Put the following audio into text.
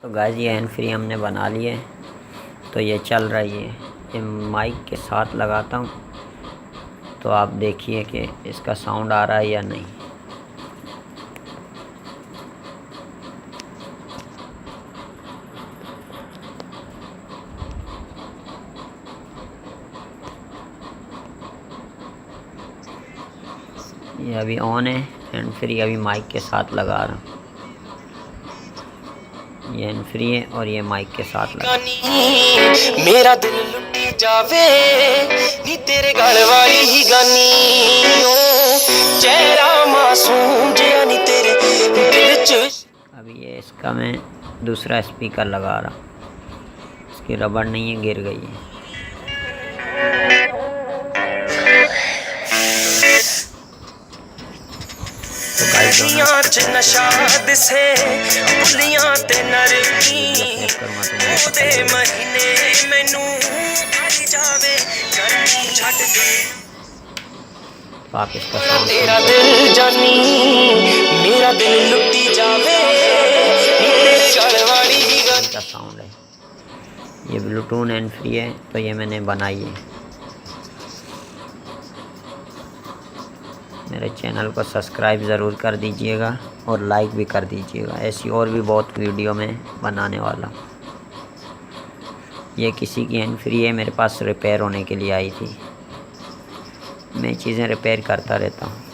तो गाइस ये hand free हमने बना लिए, तो ये चल रही है। ये माइक के साथ लगाता हूँ तो आप देखिए कि इसका साउंड आ रहा है या नहीं। ये अभी ऑन है हैंड फ्री, अभी माइक के साथ लगा रहा हूँ। ये हैंड फ्री है और ये माइक के साथ लगा। मेरा दिल लुटी जावे नी तेरे गल वाली ही गानी, ओ चेहरा मासूम जिया नी तेरे दिल च। अभी ये इसका मैं दूसरा स्पीकर लगा रहा हूँ, इसकी रबड़ नहीं है, गिर गई है। नशा दिसे बुलियां ते नरकी ओदे महीने मैनू आई जावे गर्मी छट दे। आप इसका साउंड तेरा दिल जानी मेरा दिल लुटी जावे तेरे गल वाली ही का साउंड है। ये ब्लूटूथ हैंड फ्री है, तो ये मैंने बनाई है। मेरे चैनल को सब्सक्राइब ज़रूर कर दीजिएगा और लाइक भी कर दीजिएगा। ऐसी और भी बहुत वीडियो में बनाने वाला। ये किसी की हैंड फ्री है, मेरे पास रिपेयर होने के लिए आई थी। मैं चीज़ें रिपेयर करता रहता हूँ।